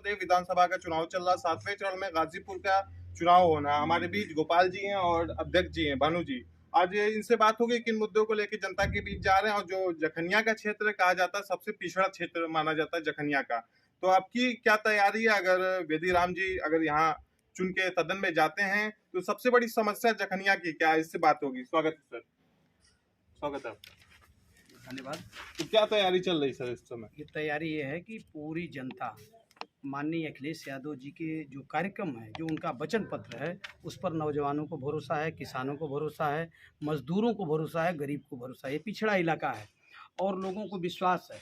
प्रदेश विधानसभा का चुनाव चल रहा, 7वें चरण में गाजीपुर का चुनाव होना है। हमारे बीच गोपाल जी हैं और अध्यक्ष जी हैं, भानु जी। आज ये इनसे बात होगी किन मुद्दों को लेकर जनता के बीच जा रहे हैं, और जो जखनिया का क्षेत्र कहा जाता है सबसे पिछड़ा क्षेत्र माना जाता है जखनिया का, तो आपकी क्या तैयारी है? अगर बेदीराम जी अगर यहाँ चुन के सदन में जाते हैं तो सबसे बड़ी समस्या जखनिया की क्या है, इससे बात होगी। स्वागत है सर। स्वागत है। धन्यवाद। तो क्या तैयारी चल रही सर इस समय? ये तैयारी ये है कि पूरी जनता माननीय अखिलेश यादव जी के जो कार्यक्रम है, जो उनका वचन पत्र है, उस पर नौजवानों को भरोसा है, किसानों को भरोसा है, मजदूरों को भरोसा है, गरीब को भरोसा है। ये पिछड़ा इलाका है और लोगों को विश्वास है।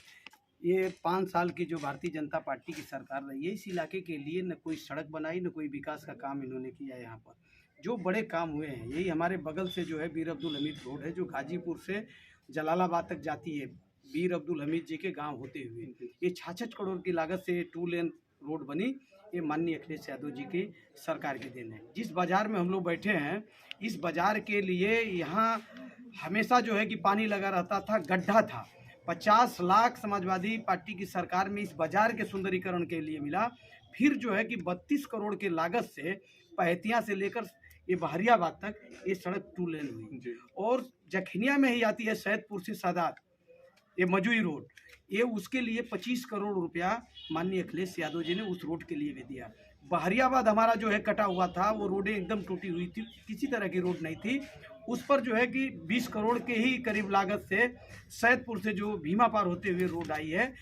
ये 5 साल की जो भारतीय जनता पार्टी की सरकार रही है, इस इलाके के लिए न कोई सड़क बनाई, न कोई विकास का काम इन्होंने किया है। यहाँ पर जो बड़े काम हुए हैं, यही हमारे बगल से जो है बीर अब्दुल हमीद रोड है, जो गाजीपुर से जलालाबाद तक जाती है, बीर अब्दुल हमीद जी के गांव होते हुए। ये 66 करोड़ की लागत से 2 लेन रोड बनी। ये माननीय अखिलेश यादव जी की सरकार के दिन है। जिस बाज़ार में हम लोग बैठे हैं, इस बाज़ार के लिए यहाँ हमेशा जो है कि पानी लगा रहता था, गड्ढा था। 50 लाख समाजवादी पार्टी की सरकार में इस बाज़ार के सुंदरीकरण के लिए मिला। फिर जो है कि 32 करोड़ की लागत से पहतिया से लेकर ये बहरियाबाद तक ये सड़क 2 लेन हुई। और जखनिया में ही आती है सैदपुर से सादात, ये मजूई रोड, ये उसके लिए 25 करोड़ रुपया माननीय अखिलेश यादव जी ने उस रोड के लिए भी दिया। बहरियाबाद हमारा जो है कटा हुआ था, वो रोडें एकदम टूटी हुई थी, किसी तरह की रोड नहीं थी। उस पर जो है कि 20 करोड़ के ही करीब लागत से सैदपुर से जो भीमा पार होते हुए रोड आई है,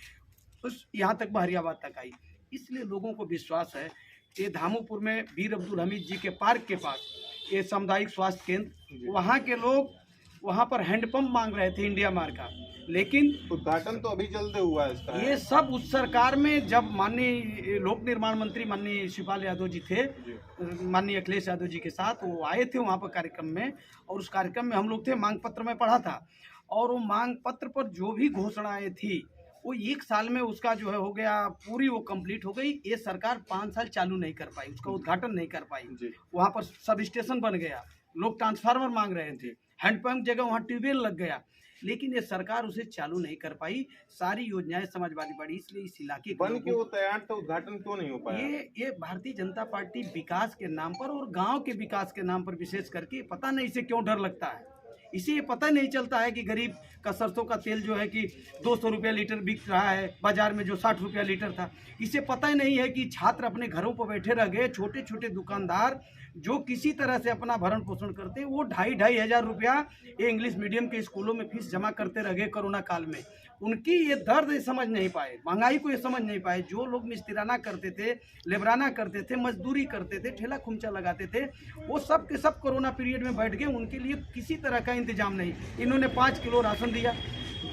उस यहाँ तक बहरियाबाद तक आई। इसलिए लोगों को विश्वास है। ये धामोपुर में बीर अब्दुल हमीद जी के पार्क के पास ये सामुदायिक स्वास्थ्य केंद्र, वहाँ के लोग वहाँ पर हैंडपंप मांग रहे थे इंडिया मार्क का, लेकिन उद्घाटन तो अभी जल्द हुआ है इसका। ये सब उस सरकार में जब माननीय लोक निर्माण मंत्री माननीय शिवपाल यादव जी थे, माननीय अखिलेश यादव जी के साथ, वो आए थे वहाँ पर कार्यक्रम में, और उस कार्यक्रम में हम लोग थे। मांग पत्र में पढ़ा था, और वो मांग पत्र पर जो भी घोषणाएं थी वो 1 साल में उसका जो है हो गया, पूरी वो कंप्लीट हो गई। ये सरकार 5 साल चालू नहीं कर पाई, उसका उद्घाटन नहीं कर पाई। वहाँ पर सब स्टेशन बन गया, लोग ट्रांसफार्मर मांग रहे थे, हैंडपंप जगह वहाँ ट्यूबवेल लग गया, लेकिन ये सरकार उसे चालू नहीं कर पाई। सारी योजनाएं समाजवादी पार्टी, इसलिए इस इलाके बन के वो तैयार था, उद्घाटन क्यों नहीं हो पाया? ये भारतीय जनता पार्टी विकास के नाम पर और गांव के विकास के नाम पर विशेष करके, पता नहीं इसे क्यों डर लगता है। इसे ये पता नहीं चलता है कि गरीब का सरसों का तेल जो है कि 200 रुपया लीटर बिक रहा है बाजार में, जो 60 रुपया लीटर था। इसे पता ही नहीं है कि छात्र अपने घरों पर बैठे रह गए, छोटे छोटे दुकानदार जो किसी तरह से अपना भरण पोषण करते हैं, वो 2,500 हजार रुपया ये इंग्लिश मीडियम के स्कूलों में फीस जमा करते रह गए कोरोना काल में। उनकी ये दर्द ये समझ नहीं पाए, महंगाई को ये समझ नहीं पाए। जो लोग मिस्त्रियाना करते थे, लेबराना करते थे, मजदूरी करते थे, ठेला खुमचा लगाते थे, वो सब के सब कोरोना पीरियड में बैठ गए। उनके लिए किसी तरह का इंतजाम नहीं। इन्होंने 5 किलो राशन दिया,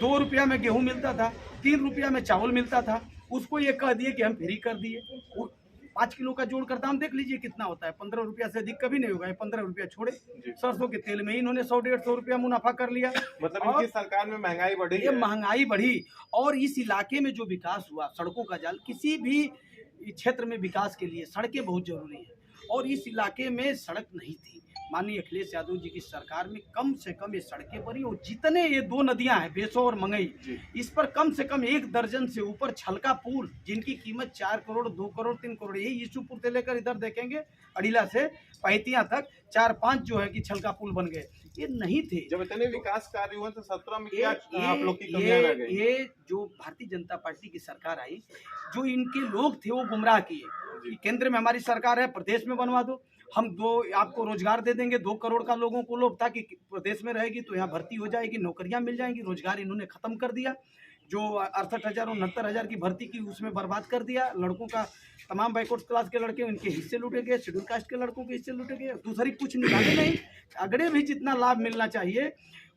2 रुपया में गेहूँ मिलता था, 3 रुपया में चावल मिलता था, उसको ये कह दिए कि हम फ्री कर दिए। 5 किलो का जोड़कर दाम देख लीजिए कितना होता है, 15 रुपया से अधिक कभी नहीं होगा। 15 रुपया छोड़े, सरसों के तेल में इन्होंने 100-150 रुपया मुनाफा कर लिया। मतलब इनकी सरकार में महंगाई बढ़ी ये है। महंगाई बढ़ी, और इस इलाके में जो विकास हुआ, सड़कों का जाल, किसी भी क्षेत्र में विकास के लिए सड़कें बहुत जरूरी है, और इस इलाके में सड़क नहीं थी। माननीय अखिलेश यादव जी की सरकार में कम से कम ये सड़कें बनी, और जितने ये 2 नदियां हैं, बेसो और मंगई, इस पर कम से कम 1 दर्जन से ऊपर छलका पुल, जिनकी कीमत 4 करोड़, 2 करोड़, 3 करोड़, यही यीशुपुर से लेकर इधर देखेंगे अड़ीला से पैतिया तक 4-5 जो है कि छलका पुल बन गए, ये नहीं थे। जब इतने विकास कार्य हुए तो 17 में क्या आप लोग की कमियां रह गई? ये जो भारतीय जनता पार्टी की सरकार आई, जो इनके लोग थे वो गुमराह किए। केंद्र में हमारी सरकार है, प्रदेश में बनवा दो, हम आपको रोजगार दे देंगे। 2 करोड़ का लोगों को लोभ था कि प्रदेश में रहेगी तो यहाँ भर्ती हो जाएगी, नौकरियां मिल जाएंगी। रोजगार इन्होंने खत्म कर दिया। जो 68,000 और 69,000 की भर्ती की, उसमें बर्बाद कर दिया। लड़कों का तमाम बैकवर्ड क्लास के लड़के, उनके हिस्से लूटे गए, शेड्यूल कास्ट के लड़कों के हिस्से लूटे गए। दूसरी कुछ निकाले नहीं, अगड़े भी जितना लाभ मिलना चाहिए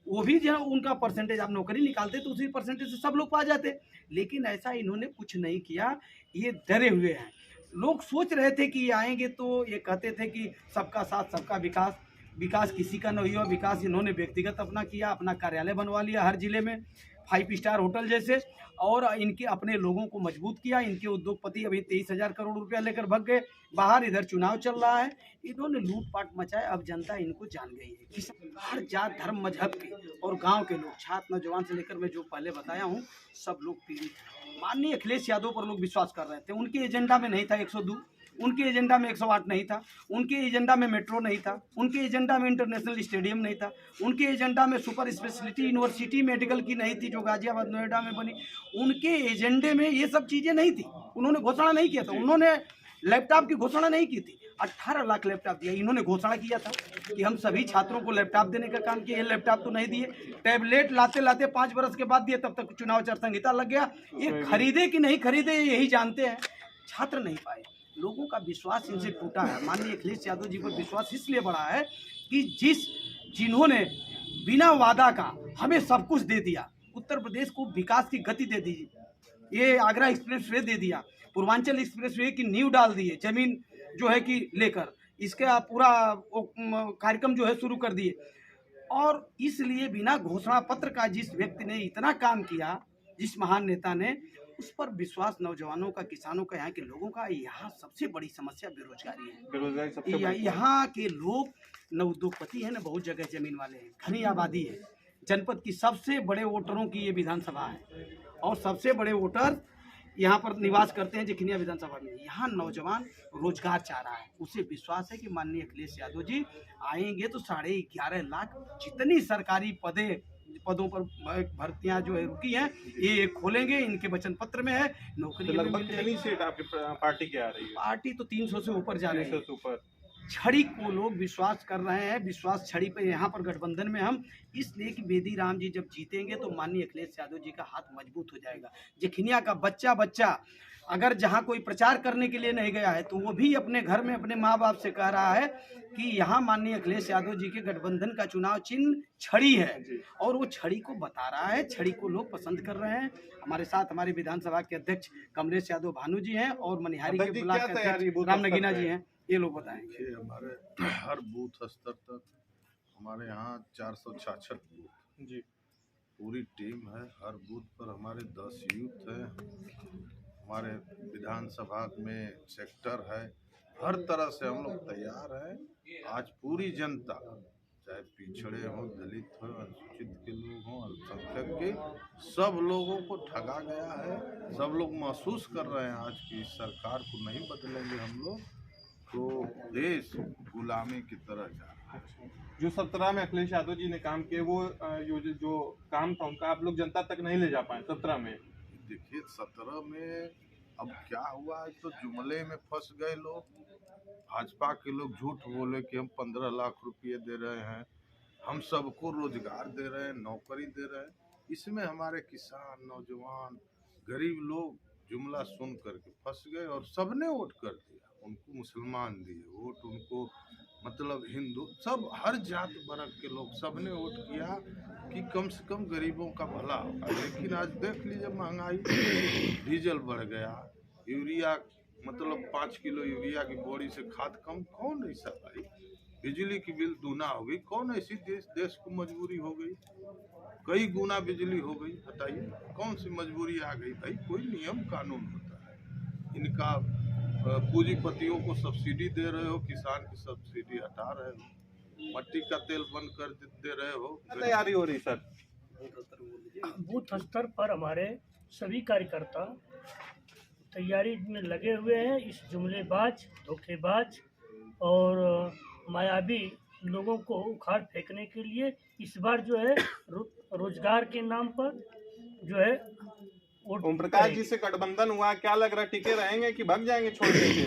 वो भी जो उनका परसेंटेज, आप नौकरी निकालते तो उसी परसेंटेज से सब लोग पा जाते, लेकिन ऐसा इन्होंने कुछ नहीं किया। ये डरे हुए हैं। लोग सोच रहे थे कि ये आएंगे तो ये कहते थे कि सबका साथ सबका विकास। विकास किसी का नहीं हुआ। विकास इन्होंने व्यक्तिगत अपना किया, अपना कार्यालय बनवा लिया हर जिले में, 5 स्टार होटल जैसे, और इनके अपने लोगों को मजबूत किया। इनके उद्योगपति अभी 23,000 करोड़ रुपया लेकर भग गए बाहर। इधर चुनाव चल रहा है, इन्होंने लूटपाट मचाया। अब जनता इनको जान गई है कि हर जात धर्म मजहब के और गांव के लोग, छात्र नौजवान से लेकर मैं जो पहले बताया हूँ, सब लोग पीड़ित हैं। माननीय अखिलेश यादव पर लोग विश्वास कर रहे थे। उनके एजेंडा में नहीं था 102, उनके एजेंडा में 108 नहीं था, उनके एजेंडा में मेट्रो नहीं था, उनके एजेंडा में इंटरनेशनल स्टेडियम नहीं था, उनके एजेंडा में सुपर स्पेशलिटी यूनिवर्सिटी मेडिकल की नहीं थी जो गाजियाबाद नोएडा में बनी। उनके एजेंडे में ये सब चीज़ें नहीं थी, उन्होंने घोषणा नहीं किया था। उन्होंने लैपटॉप की घोषणा नहीं की थी, 18 लाख लैपटॉप दिया। इन्होंने घोषणा किया था कि हम सभी छात्रों को लैपटॉप देने का काम किया। ये लैपटॉप तो नहीं दिए, टैबलेट लाते लाते 5 बरस के बाद दिए, तब तक चुनाव आचार संहिता लग गया। ये खरीदे कि नहीं खरीदे यही जानते हैं, छात्र नहीं पाए। लोगों का विश्वास इनसे टूटा है। माननीय अखिलेश यादव जी पर विश्वास इसलिए बढ़ा है कि जिन्होंने बिना वादा का हमें सब कुछ दे दिया, उत्तर प्रदेश को विकास की गति दे दी, ये आगरा एक्सप्रेस वे दे दिया, पूर्वांचल एक्सप्रेस वे की नींव डाल दी है, जमीन जो है कि लेकर इसका पूरा कार्यक्रम जो है शुरू कर दिए। और इसलिए बिना घोषणा पत्र का जिस व्यक्ति ने इतना काम किया, जिस महान नेता ने, उस पर विश्वास नौजवानों का, किसानों का, यहाँ के लोगों का। यहाँ सबसे बड़ी समस्या बेरोजगारी है। बेरोजगारी सबसे बड़ी। यहाँ के लोग न उद्योगपति हैं, न बहुत जगह जमीन वाले हैं, घनी आबादी है। जनपद की सबसे बड़े वोटरों की ये विधानसभा है और सबसे बड़े वोटर यहाँ पर निवास करते हैं जखनिया विधानसभा में। यहाँ नौजवान रोजगार चाह रहा है, उसे विश्वास है कि माननीय अखिलेश यादव जी आएंगे तो 11.5 लाख जितनी सरकारी पदों पर भर्तियां जो है रुकी हैं, ये खोलेंगे। इनके वचन पत्र में है। नौकरी लगभग कितनी सीट आपकी पार्टी की आ रही है? पार्टी तो 300 से ऊपर जा रही है। 300 से ऊपर। छड़ी को लोग विश्वास कर रहे हैं, विश्वास छड़ी पे यहाँ पर गठबंधन में हम इसलिए कि बेदी राम जी जब जीतेंगे तो माननीय अखिलेश यादव जी का हाथ मजबूत हो जाएगा। जखनिया का बच्चा अगर जहाँ कोई प्रचार करने के लिए नहीं गया है तो वो भी अपने घर में अपने माँ बाप से कह रहा है कि यहाँ माननीय अखिलेश यादव जी के गठबंधन का चुनाव चिन्ह छड़ी है, और वो छड़ी को बता रहा है। छड़ी को लोग पसंद कर रहे हैं। हमारे साथ हमारे विधानसभा के अध्यक्ष कमलेश यादव भानु जी हैं और मनिहारी के ब्लॉक के अध्यक्ष राम नगीना जी हैं। ये लोग बताएंगे। हमारे हर बूथ स्तर तक हमारे यहाँ 466 बूथ जी पूरी टीम है। हर बूथ पर हमारे 10 यूथ हैं। हमारे विधानसभा में सेक्टर है। हर तरह से हम लोग तैयार हैं। आज पूरी जनता, चाहे पिछड़े हों, दलित हों, अनुसूचित के लोग हों, अल्पसंख्यक के, सब लोगों को ठगा गया है। सब लोग महसूस कर रहे हैं आज की सरकार को नहीं बदलेंगे हम लोग तो देश गुलामी की तरह जा रहा है। जो 17 में अखिलेश यादव जी ने काम किए, वो जो काम था उनका आप लोग जनता तक नहीं ले जा पाए 17 में। देखिए 17 में अब क्या हुआ है, तो जुमले में फंस गए लोग। भाजपा के लोग झूठ बोले कि हम 15 लाख रुपये दे रहे हैं, हम सबको रोजगार दे रहे हैं, नौकरी दे रहे हैं। इसमें हमारे किसान, नौजवान, गरीब लोग जुमला सुन करके फंस गए और सबने वोट कर दिया। उनको मुसलमान दिए वोट, उनको मतलब हिंदू, सब हर जात वर्ग के लोग सबने वोट किया कि कम से कम गरीबों का भला होगा। लेकिन आज देख लीजिए महंगाई, डीजल बढ़ गया, यूरिया मतलब 5 किलो यूरिया की बोरी से खाद कम, कौन ऐसा भाई? बिजली की बिल दूना हो गई, कौन ऐसी देश को मजबूरी हो गई? कई गुना बिजली हो गई, बताइए कौन सी मजबूरी आ गई भाई? कोई नियम कानून होता है। इनका पूंजीपतियों को सब्सिडी दे रहे हो, किसान की सब्सिडी हटा रहे हो, मट्टी का तेल बंद कर दे रहे हो। तैयारी हो रही सर? बूथ स्तर पर हमारे सभी कार्यकर्ता तैयारी में लगे हुए हैं। इस जुमलेबाज, धोखेबाज और मायावी लोगों को उखाड़ फेंकने के लिए इस बार जो है रोजगार के नाम पर जो है ओम प्रकाश जी से गठबंधन हुआ, क्या लग रहा है टिके रहेंगे कि भाग जाएंगे छोड़ के?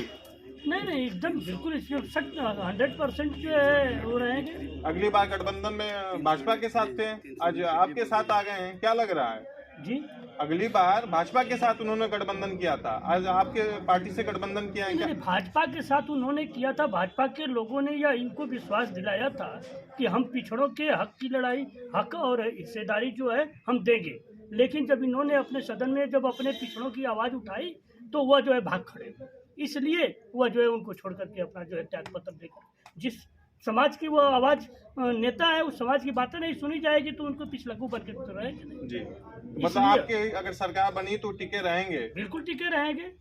नहीं, एकदम बिल्कुल 100% जो है वो रहेंगे। अगली बार गठबंधन में भाजपा के साथ थे, आज आपके साथ आ गए हैं, क्या लग रहा है जी? अगली बार भाजपा के साथ उन्होंने गठबंधन किया था, आज आपके पार्टी से गठबंधन किया है क्या? भाजपा के साथ उन्होंने किया था। भाजपा के लोगों ने या इनको विश्वास दिलाया था कि हम पिछड़ों के हक की लड़ाई, हक और हिस्सेदारी जो है हम देंगे। लेकिन जब इन्होंने अपने सदन में जब अपने पिछड़ों की आवाज़ उठाई तो वह जो है भाग खड़े, इसलिए वह जो है उनको छोड़ करके अपना जो है त्यागपत्र देकर, जिस समाज की वो आवाज़ नेता है उस समाज की बातें नहीं सुनी जाएगी तो उनको पिछलग्गू बन के तो रहेंगे नहीं। जी, मतलब आपके अगर सरकार बनी तो टिके रहेंगे? बिल्कुल टिके रहेंगे।